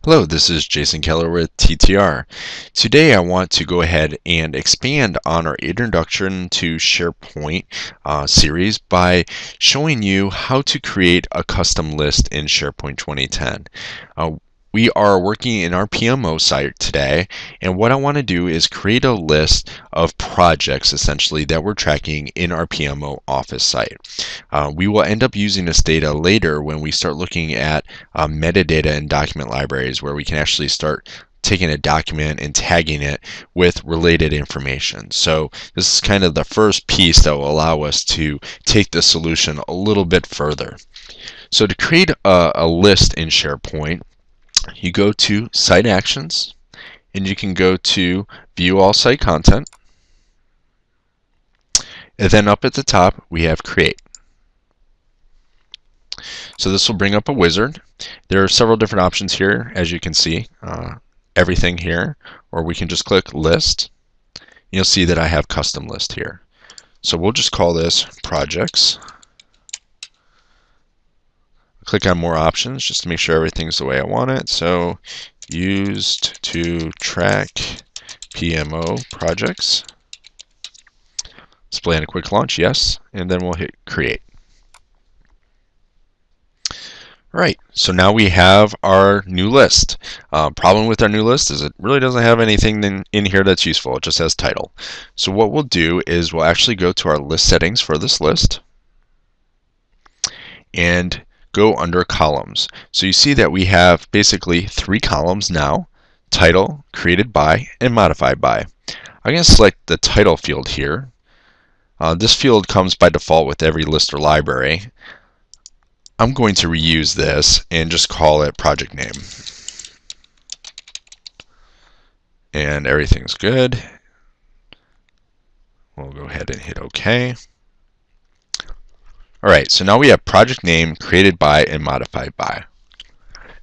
Hello, this is Jason Keller with TTR. Today I want to go ahead and expand on our Introduction to SharePoint series by showing you how to create a custom list in SharePoint 2010. We are working in our PMO site today, and what I want to do is create a list of projects essentially that we're tracking in our PMO office site. We will end up using this data later when we start looking at metadata in document libraries, where we can actually start taking a document and tagging it with related information. So this is kind of the first piece that will allow us to take the solution a little bit further. So to create a list in SharePoint, you go to Site Actions, and you can go to View All Site Content. And then up at the top, we have Create. So this will bring up a wizard. There are several different options here, as you can see. Everything here, or we can just click List. You'll see that I have Custom List here. So we'll just call this Projects. Click on More Options just to make sure everything's the way I want it. So, used to track PMO projects. Display in a quick launch, yes, and then we'll hit Create. Alright, so now we have our new list. Problem with our new list is it really doesn't have anything in here that's useful. It just has title. So what we'll do is we'll actually go to our list settings for this list and go under columns. So you see that we have basically 3 columns now: title, created by, and modified by. I'm going to select the title field here. This field comes by default with every list or library. I'm going to reuse this and just call it project name. And everything's good. We'll go ahead and hit OK. Alright, so now we have project name, created by, and modified by.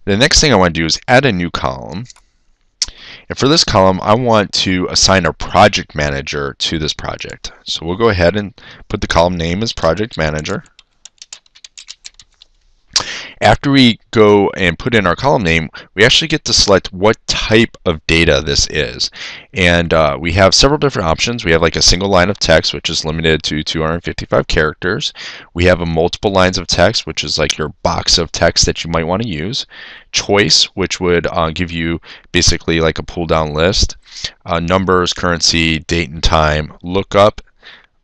The next thing I want to do is add a new column. And for this column, I want to assign a project manager to this project. So we'll go ahead and put the column name as project manager. After we go and put in our column name, we actually get to select what type of data this is. And we have several different options. We have like a single line of text, which is limited to 255 characters. We have a multiple lines of text, which is like your box of text that you might want to use. Choice, which would give you basically like a pull down list. Numbers, currency, date and time, lookup.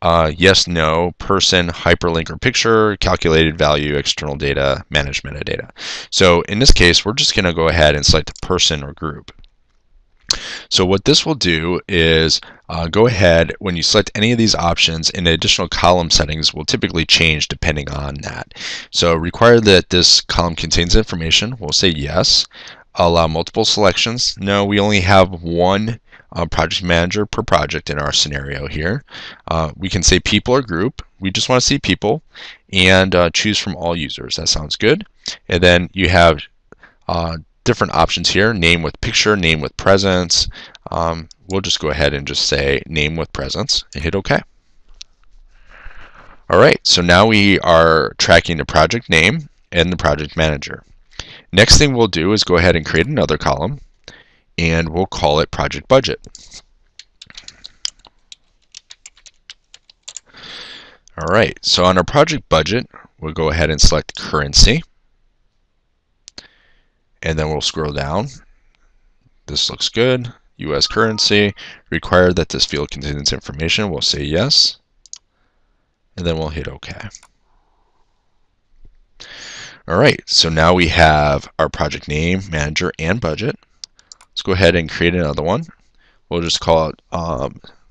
Yes, no, person, hyperlink or picture, calculated value, external data, manage metadata. So in this case, we're just going to go ahead and select a person or group. So what this will do is go ahead, when you select any of these options, and the additional column settings will typically change depending on that. So require that this column contains information. We'll say yes. Allow multiple selections. No, we only have one project manager per project in our scenario here. We can say people or group. We just want to see people, and choose from all users. That sounds good. And then you have different options here: name with picture, name with presence. We'll just go ahead and just say name with presence and hit OK. Alright, so now we are tracking the project name and the project manager. Next thing we'll do is go ahead and create another column, and we'll call it project budget. Alright, so on our project budget, we'll go ahead and select currency, and then we'll scroll down. This looks good. US currency. Require that this field contains information. We'll say yes, and then we'll hit OK. Alright, so now we have our project name, manager, and budget. Let's go ahead and create another one. We'll just call it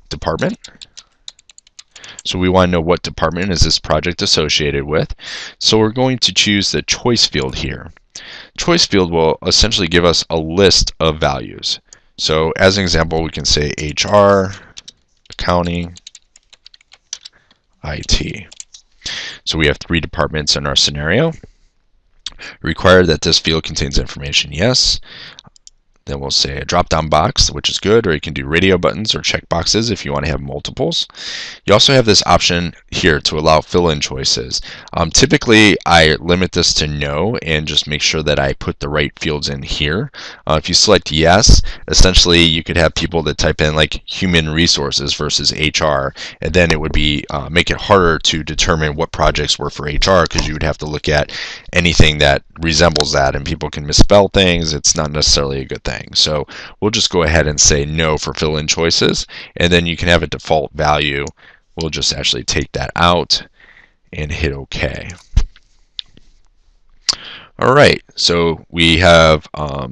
department. So we want to know what department is this project associated with. So we're going to choose the choice field here. Choice field will essentially give us a list of values. So as an example, we can say HR, accounting, IT. So we have 3 departments in our scenario. Require that this field contains information, yes. Then we'll say a drop-down box, which is good, or you can do radio buttons or check boxes if you want to have multiples. You also have this option here to allow fill-in choices. Typically, I limit this to no and just make sure that I put the right fields in here. If you select yes, essentially you could have people that type in like human resources versus HR, and then it would be make it harder to determine what projects were for HR, because you would have to look at anything that resembles that, and people can misspell things. It's not necessarily a good thing. So we'll just go ahead and say no for fill-in choices, and then you can have a default value. We'll just actually take that out and hit OK. All right, so we have our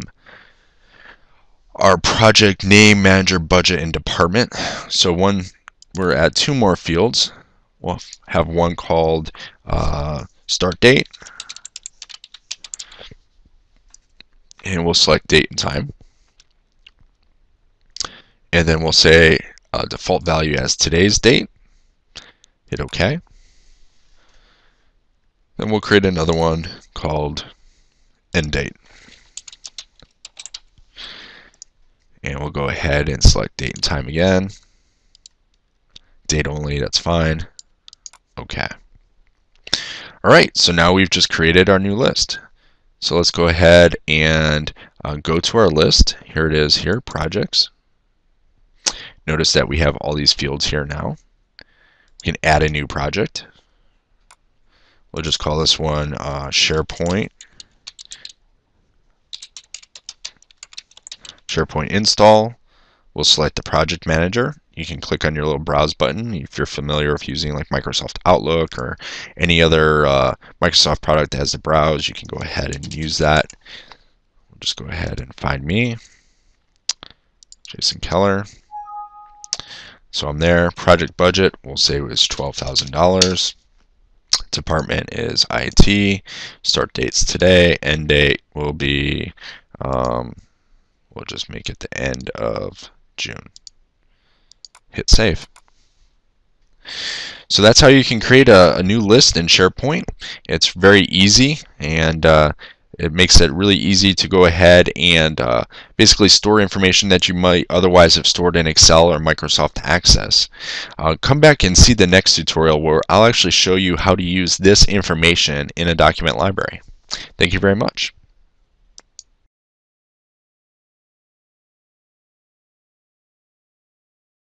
project name, manager, budget, and department. So we're at 2 more fields. We'll have one called start date, and we'll select date and time. And then we'll say default value as today's date. Hit OK. Then we'll create another one called end date. And we'll go ahead and select date and time again. Date only, that's fine. OK. All right, so now we've just created our new list. So let's go ahead and go to our list. Here it is here, projects. Notice that we have all these fields here now. We can add a new project. We'll just call this one SharePoint. SharePoint install. We'll select the project manager. You can click on your little browse button if you're familiar with using like Microsoft Outlook or any other Microsoft product that has the browse. You can go ahead and use that. We'll just go ahead and find me, Jason Keller. So I'm there. Project budget, we'll say it was $12,000. Department is IT. Start date's today. End date will be, we'll just make it the end of June. Hit save. So that's how you can create a new list in SharePoint. It's very easy, and it makes it really easy to go ahead and basically store information that you might otherwise have stored in Excel or Microsoft Access. Come back and see the next tutorial where I'll actually show you how to use this information in a document library. Thank you very much.